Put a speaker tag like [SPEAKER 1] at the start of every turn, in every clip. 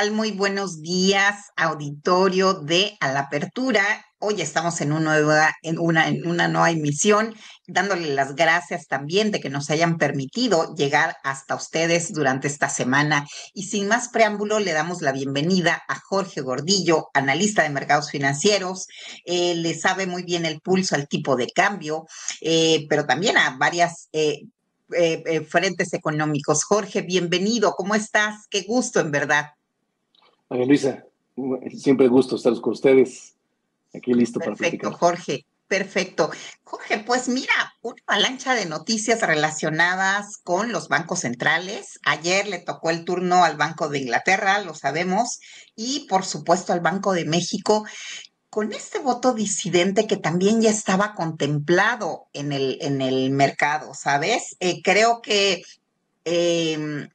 [SPEAKER 1] tal? Muy buenos días, auditorio de A la Apertura. Hoy estamos en una nueva emisión, dándole las gracias también de que nos hayan permitido llegar hasta ustedes durante esta semana. Y sin más preámbulo, le damos la bienvenida a Jorge Gordillo, analista de mercados financieros. Le sabe muy bien el pulso al tipo de cambio, pero también a varias frentes económicos. Jorge, bienvenido. ¿Cómo estás? Qué gusto, en verdad.
[SPEAKER 2] María Luisa, siempre gusto estar con ustedes, aquí listo para
[SPEAKER 1] Perfecto,
[SPEAKER 2] platicar.
[SPEAKER 1] Jorge. Perfecto. Jorge, pues mira, una avalancha de noticias relacionadas con los bancos centrales. Ayer le tocó el turno al Banco de Inglaterra, lo sabemos, y por supuesto al Banco de México, con este voto disidente que también ya estaba contemplado en el mercado, ¿sabes? Creo que em,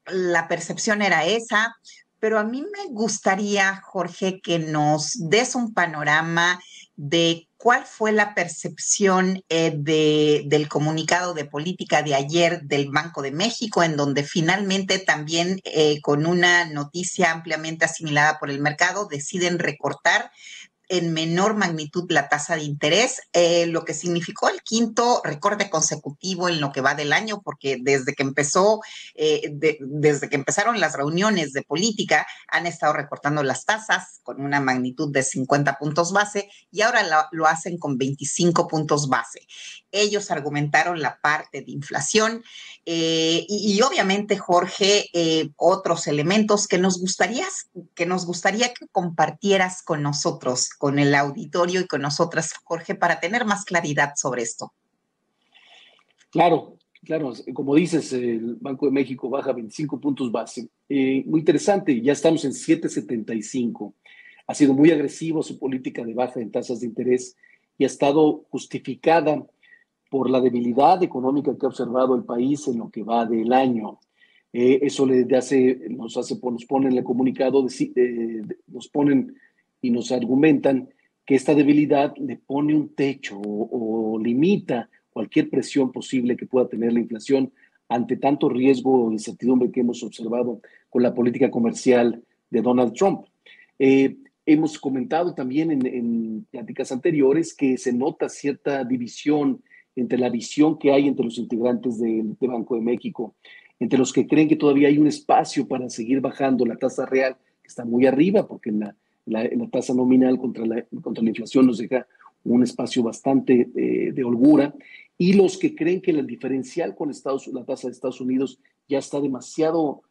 [SPEAKER 1] la percepción era esa, pero a mí me gustaría, Jorge, que nos des un panorama de cuál fue la percepción del comunicado de política de ayer del Banco de México, en donde finalmente también con una noticia ampliamente asimilada por el mercado deciden recortar en menor magnitud la tasa de interés, lo que significó el quinto recorte consecutivo en lo que va del año, porque desde que empezaron las reuniones de política, han estado recortando las tasas con una magnitud de 50 puntos base y ahora lo hacen con 25 puntos base. Ellos argumentaron la parte de inflación y obviamente, Jorge, otros elementos que nos gustaría que compartieras con nosotros, con el auditorio y con nosotras, Jorge, para tener más claridad sobre esto.
[SPEAKER 2] Claro, claro, como dices, el Banco de México baja 25 puntos base. Muy interesante, ya estamos en 7,75. Ha sido muy agresivo su política de baja en tasas de interés y ha estado justificada por la debilidad económica que ha observado el país en lo que va del año. Eso nos pone en el comunicado, nos ponen y nos argumentan que esta debilidad le pone un techo o limita cualquier presión posible que pueda tener la inflación ante tanto riesgo o incertidumbre que hemos observado con la política comercial de Donald Trump. Hemos comentado también en pláticas anteriores que se nota cierta división entre la visión que hay entre los integrantes de Banco de México, entre los que creen que todavía hay un espacio para seguir bajando la tasa real, que está muy arriba, porque la tasa nominal contra la inflación nos deja un espacio bastante de holgura, y los que creen que el diferencial con la tasa de Estados Unidos ya está demasiado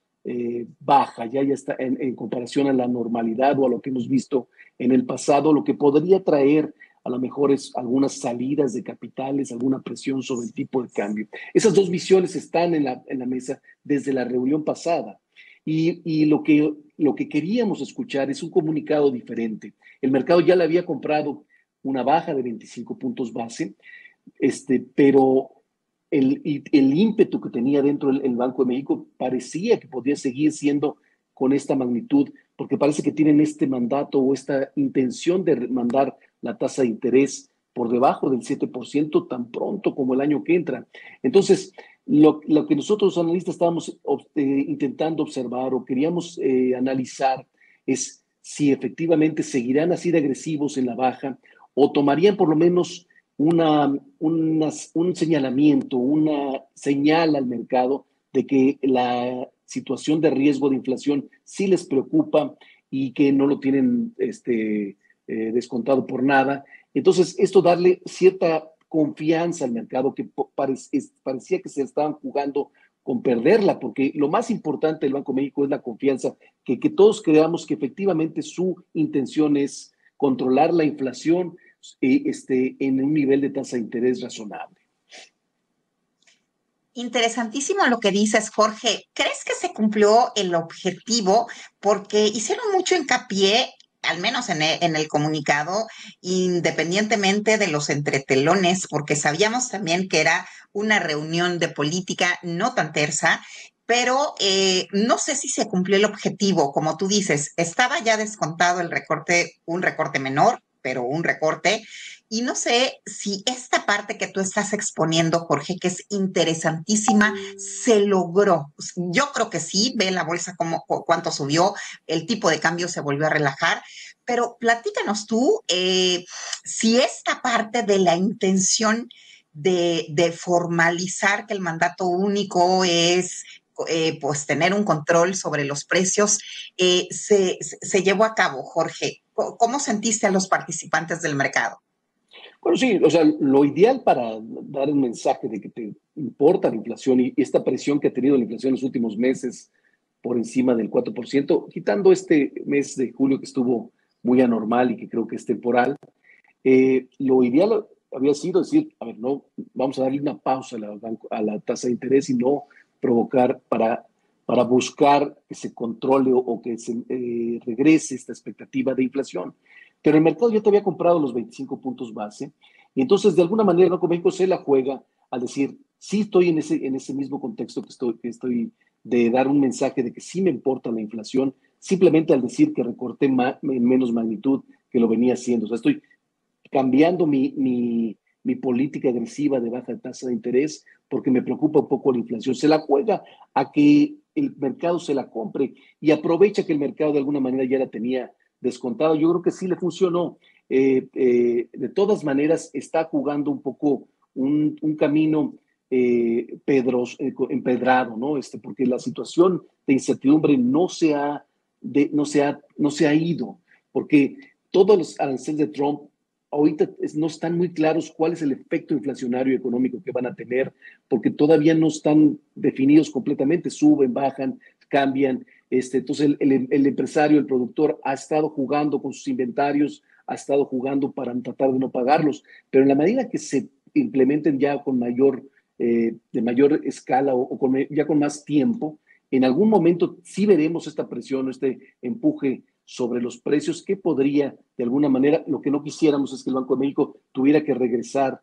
[SPEAKER 2] baja, ya está en comparación a la normalidad o a lo que hemos visto en el pasado, lo que podría traer a lo mejor es algunas salidas de capitales, alguna presión sobre el tipo de cambio. Esas dos visiones están en la mesa desde la reunión pasada. Y lo que queríamos escuchar es un comunicado diferente. El mercado ya le había comprado una baja de 25 puntos base, pero el ímpetu que tenía dentro el Banco de México parecía que podía seguir siendo con esta magnitud, porque parece que tienen este mandato o esta intención de mandar la tasa de interés por debajo del 7% tan pronto como el año que entra. Entonces, lo que nosotros analistas estábamos intentando observar o queríamos analizar es si efectivamente seguirán así de agresivos en la baja o tomarían por lo menos un señalamiento, una señal al mercado de que la situación de riesgo de inflación sí les preocupa y que no lo tienen descontado por nada. Entonces, esto darle cierta confianza al mercado que parecía que se estaban jugando con perderla, porque lo más importante del Banco de México es la confianza, que todos creamos que efectivamente su intención es controlar la inflación en un nivel de tasa de interés razonable.
[SPEAKER 1] Interesantísimo lo que dices, Jorge. ¿Crees que se cumplió el objetivo? Porque hicieron mucho hincapié, al menos en el comunicado, independientemente de los entretelones, porque sabíamos también que era una reunión de política no tan tersa, pero no sé si se cumplió el objetivo. Como tú dices, estaba ya descontado el recorte, un recorte menor, pero un recorte. Y no sé si esta parte que tú estás exponiendo, Jorge, que es interesantísima, se logró. Yo creo que sí, ve la bolsa como cuánto subió, el tipo de cambio se volvió a relajar, pero platícanos tú si esta parte de la intención de formalizar que el mandato único es pues tener un control sobre los precios, se llevó a cabo, Jorge. ¿Cómo sentiste a los participantes del mercado?
[SPEAKER 2] Bueno, sí, o sea, lo ideal para dar un mensaje de que te importa la inflación y esta presión que ha tenido la inflación en los últimos meses por encima del 4%, quitando este mes de julio que estuvo muy anormal y que creo que es temporal, lo ideal había sido decir, a ver, no, vamos a darle una pausa a la tasa de interés y no provocar para buscar que se controle o que se regrese esta expectativa de inflación. Pero el mercado ya te había comprado los 25 puntos base y entonces de alguna manera Banco México se la juega al decir, sí estoy en ese mismo contexto que estoy de dar un mensaje de que sí me importa la inflación, simplemente al decir que recorté en menos magnitud que lo venía haciendo. O sea, estoy cambiando mi política agresiva de baja tasa de interés porque me preocupa un poco la inflación. Se la juega a que el mercado se la compre y aprovecha que el mercado de alguna manera ya la tenía descontada. Yo creo que sí le funcionó. De todas maneras, está jugando un poco un camino empedrado, ¿no? Porque la situación de incertidumbre no se ha ido, porque todos los aranceles de Trump ahorita no están muy claros cuál es el efecto inflacionario y económico que van a tener, porque todavía no están definidos completamente, suben, bajan, cambian. Entonces el empresario, el productor ha estado jugando con sus inventarios, ha estado jugando para tratar de no pagarlos, pero en la medida que se implementen ya con de mayor escala ya con más tiempo, en algún momento sí veremos esta presión, este empuje sobre los precios que podría, de alguna manera, lo que no quisiéramos es que el Banco de México tuviera que regresar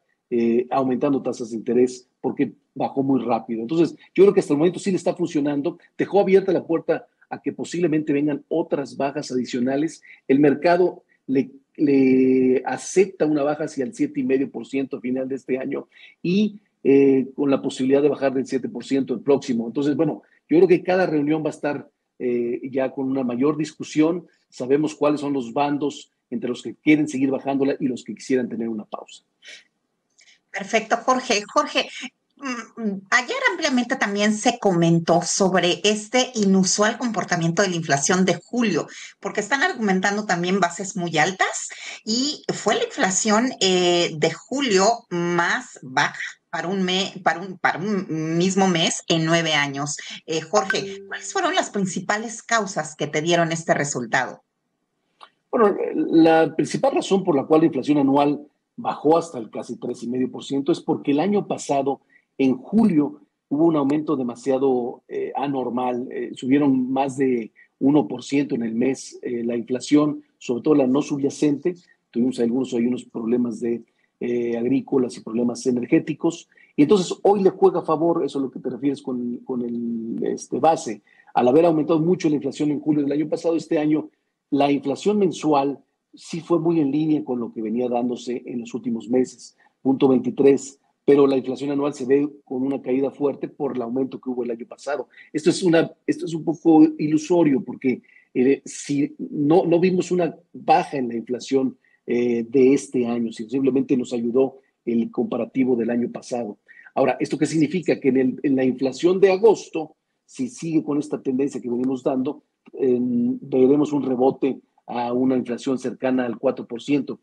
[SPEAKER 2] aumentando tasas de interés porque bajó muy rápido. Entonces, yo creo que hasta el momento sí le está funcionando, dejó abierta la puerta a que posiblemente vengan otras bajas adicionales. El mercado le acepta una baja hacia el 7,5% a final de este año y con la posibilidad de bajar del 7% el próximo. Entonces, bueno, yo creo que cada reunión va a estar ya con una mayor discusión. Sabemos cuáles son los bandos entre los que quieren seguir bajándola y los que quisieran tener una pausa.
[SPEAKER 1] Perfecto, Jorge. Jorge, ayer ampliamente también se comentó sobre este inusual comportamiento de la inflación de julio, porque están argumentando también bases muy altas y fue la inflación de julio más baja para un mismo mes en 9 años. Jorge, ¿cuáles fueron las principales causas que te dieron este resultado?
[SPEAKER 2] Bueno, la principal razón por la cual la inflación anual bajó hasta el casi 3,5% es porque el año pasado, en julio, hubo un aumento demasiado anormal. Subieron más de 1% en el mes la inflación, sobre todo la no subyacente. Tuvimos hay unos problemas de agrícolas y problemas energéticos. Y entonces hoy le juega a favor, eso es lo que te refieres con el base. Al haber aumentado mucho la inflación en julio del año pasado, este año la inflación mensual sí fue muy en línea con lo que venía dándose en los últimos meses, 0,23, pero la inflación anual se ve con una caída fuerte por el aumento que hubo el año pasado. Esto es un poco ilusorio porque si no vimos una baja en la inflación de este año, simplemente nos ayudó el comparativo del año pasado. Ahora, ¿esto qué significa? Que en la inflación de agosto, si sigue con esta tendencia que venimos dando, veremos un rebote a una inflación cercana al 4%.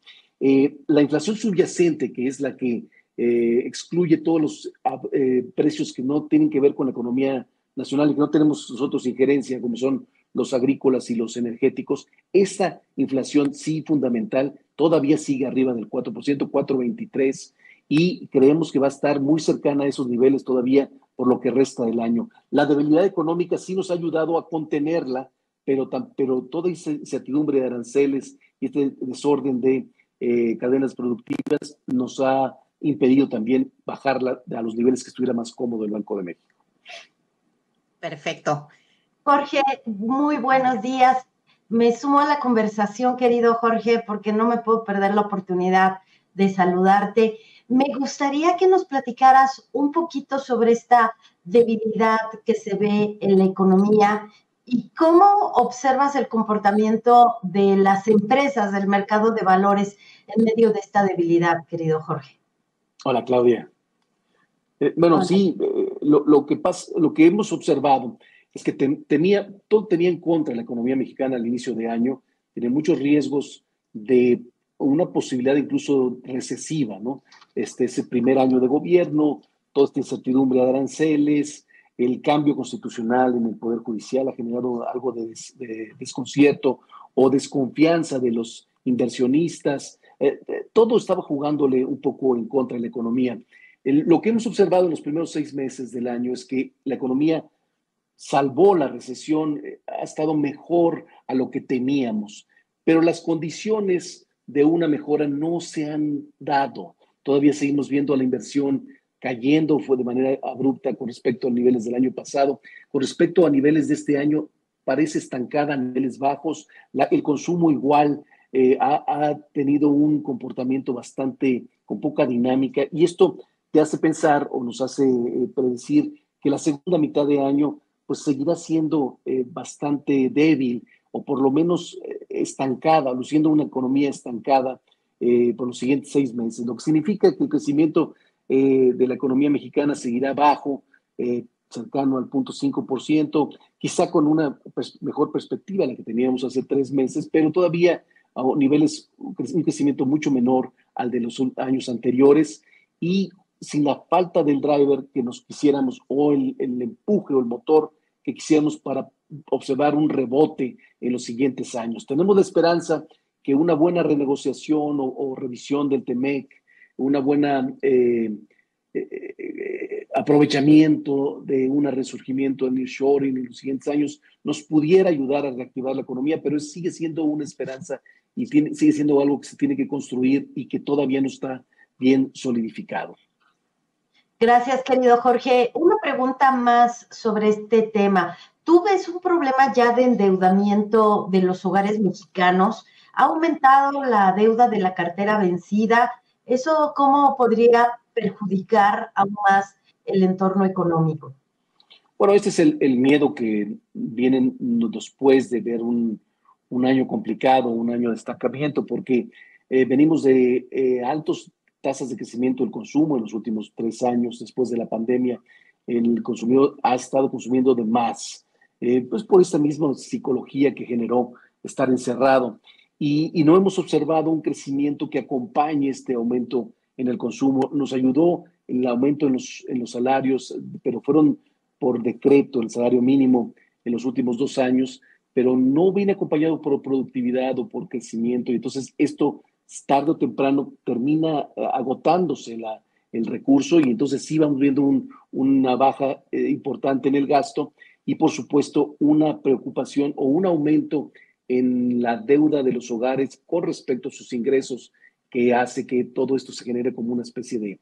[SPEAKER 2] La inflación subyacente, que es la que excluye todos los precios que no tienen que ver con la economía nacional y que no tenemos nosotros injerencia, como son los agrícolas y los energéticos, esta inflación sí fundamental todavía sigue arriba del 4%, 4,23%, y creemos que va a estar muy cercana a esos niveles todavía por lo que resta del año. La debilidad económica sí nos ha ayudado a contenerla, pero toda esa incertidumbre de aranceles y este desorden de cadenas productivas nos ha impedido también bajarla a los niveles que estuviera más cómodo el Banco de México.
[SPEAKER 1] Perfecto.
[SPEAKER 3] Jorge, muy buenos días. Me sumo a la conversación, querido Jorge, porque no me puedo perder la oportunidad de saludarte. Me gustaría que nos platicaras un poquito sobre esta debilidad que se ve en la economía y cómo observas el comportamiento de las empresas del mercado de valores en medio de esta debilidad, querido Jorge.
[SPEAKER 2] Hola, Claudia. Bueno,
[SPEAKER 3] Hola.
[SPEAKER 2] sí, lo que pasa, lo que hemos observado es que todo tenía en contra la economía mexicana al inicio de año, tenía muchos riesgos de una posibilidad incluso recesiva, ¿no? Ese primer año de gobierno, toda esta incertidumbre de aranceles, el cambio constitucional en el Poder Judicial ha generado algo de desconcierto o desconfianza de los inversionistas. Todo estaba jugándole un poco en contra de la economía. Lo que hemos observado en los primeros 6 meses del año es que la economía salvó la recesión, ha estado mejor a lo que temíamos, pero las condiciones de una mejora no se han dado. Todavía seguimos viendo a la inversión cayendo, fue de manera abrupta con respecto a niveles del año pasado. Con respecto a niveles de este año, parece estancada a niveles bajos. El consumo igual ha tenido un comportamiento bastante con poca dinámica, y esto te hace pensar o nos hace predecir que la segunda mitad de año pues seguirá siendo bastante débil o por lo menos estancada, luciendo una economía estancada por los siguientes 6 meses, lo que significa que el crecimiento de la economía mexicana seguirá bajo, cercano al 0.5%, quizá con una mejor perspectiva de la que teníamos hace 3 meses, pero todavía a niveles, un crecimiento mucho menor al de los años anteriores, y sin la falta del driver que nos quisiéramos, o el empuje o el motor que quisiéramos para observar un rebote en los siguientes años. Tenemos la esperanza que una buena renegociación o revisión del TEMEC, una buena aprovechamiento de un resurgimiento del nearshoring en los siguientes años nos pudiera ayudar a reactivar la economía, pero sigue siendo una esperanza y sigue siendo algo que se tiene que construir y que todavía no está bien solidificado.
[SPEAKER 3] Gracias, querido Jorge. Una pregunta más sobre este tema. ¿Tú ves un problema ya de endeudamiento de los hogares mexicanos? ¿Ha aumentado la deuda de la cartera vencida? ¿Eso cómo podría perjudicar aún más el entorno económico?
[SPEAKER 2] Bueno, este es el miedo que viene después de ver un año complicado, un año de estancamiento, porque venimos de altos tasas de crecimiento del consumo en los últimos 3 años después de la pandemia. El consumidor ha estado consumiendo de más, pues por esta misma psicología que generó estar encerrado. Y no hemos observado un crecimiento que acompañe este aumento en el consumo. Nos ayudó el aumento en los salarios, pero fueron por decreto el salario mínimo en los últimos 2 años, pero no viene acompañado por productividad o por crecimiento. Y entonces esto tarde o temprano termina agotándose el recurso, y entonces sí vamos viendo una baja importante en el gasto, y por supuesto una preocupación o un aumento en la deuda de los hogares con respecto a sus ingresos, que hace que todo esto se genere como una especie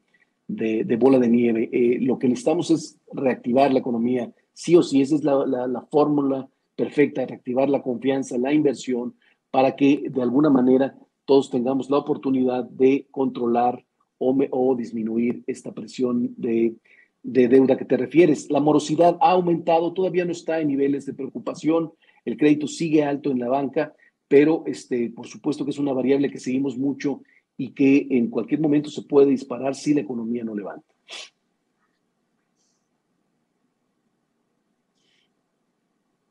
[SPEAKER 2] de bola de nieve. Lo que necesitamos es reactivar la economía, sí o sí. Esa es la fórmula perfecta: reactivar la confianza, la inversión, para que de alguna manera todos tengamos la oportunidad de controlar o disminuir esta presión de deuda que te refieres. La morosidad ha aumentado, todavía no está en niveles de preocupación, el crédito sigue alto en la banca, pero por supuesto que es una variable que seguimos mucho y que en cualquier momento se puede disparar si la economía no levanta.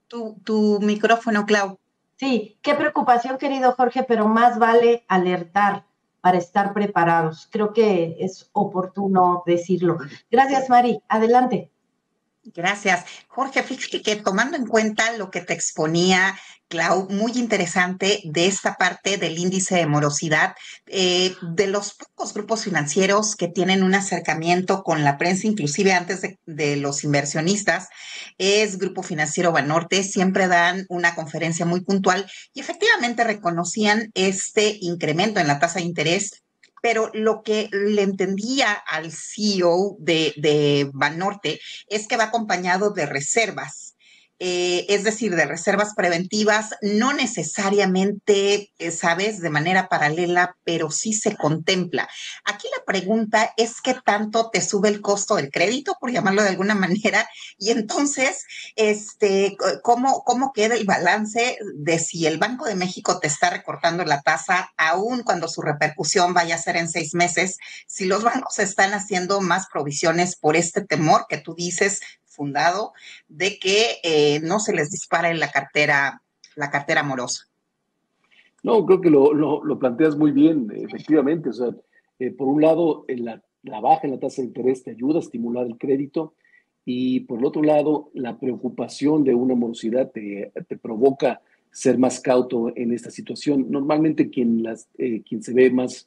[SPEAKER 1] Tu micrófono, Clau.
[SPEAKER 3] Sí, qué preocupación, querido Jorge, pero más vale alertar para estar preparados. Creo que es oportuno decirlo. Gracias, Mari. Adelante.
[SPEAKER 1] Gracias. Jorge, fíjate que tomando en cuenta lo que te exponía Clau, muy interesante de esta parte del índice de morosidad, de los pocos grupos financieros que tienen un acercamiento con la prensa, inclusive antes de los inversionistas, es Grupo Financiero Banorte. Siempre dan una conferencia muy puntual y efectivamente reconocían este incremento en la tasa de interés, pero lo que le entendía al CEO de Banorte es que va acompañado de reservas. es decir, de reservas preventivas, no necesariamente, sabes, de manera paralela, pero sí se contempla. Aquí la pregunta es qué tanto te sube el costo del crédito, por llamarlo de alguna manera, y entonces, ¿cómo queda el balance de si el Banco de México te está recortando la tasa, aun cuando su repercusión vaya a ser en 6 meses, si los bancos están haciendo más provisiones por este temor que tú dices fundado de que no se les dispare la cartera morosa?
[SPEAKER 2] No, creo que lo planteas muy bien, efectivamente. O sea, por un lado, la baja en la tasa de interés te ayuda a estimular el crédito y por el otro lado, la preocupación de una morosidad te provoca ser más cauto en esta situación. Normalmente quien se ve más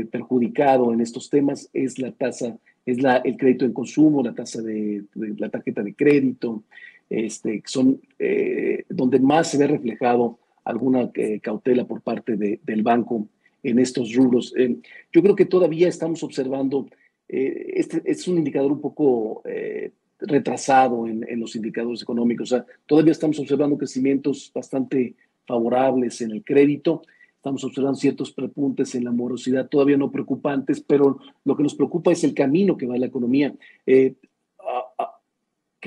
[SPEAKER 2] perjudicado en estos temas es la tasa, el crédito en consumo, la tasa de la tarjeta de crédito, son donde más se ve reflejado alguna cautela por parte del banco en estos rubros. Yo creo que todavía estamos observando, este es un indicador un poco retrasado en los indicadores económicos. O sea, todavía estamos observando crecimientos bastante favorables en el crédito, estamos observando ciertos repuntes en la morosidad, todavía no preocupantes, pero lo que nos preocupa es el camino que va la economía. Que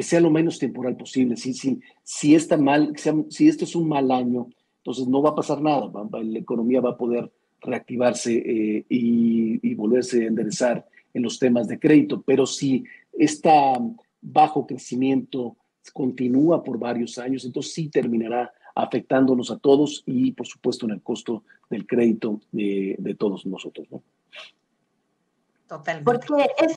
[SPEAKER 2] sea lo menos temporal posible. Si está mal, si esto es un mal año, entonces no va a pasar nada. La economía va a poder reactivarse y volverse a enderezar en los temas de crédito. Pero si este bajo crecimiento continúa por varios años, entonces sí terminará afectándonos a todos y, por supuesto, en el costo del crédito de todos nosotros, ¿no?
[SPEAKER 1] Totalmente.
[SPEAKER 3] Porque es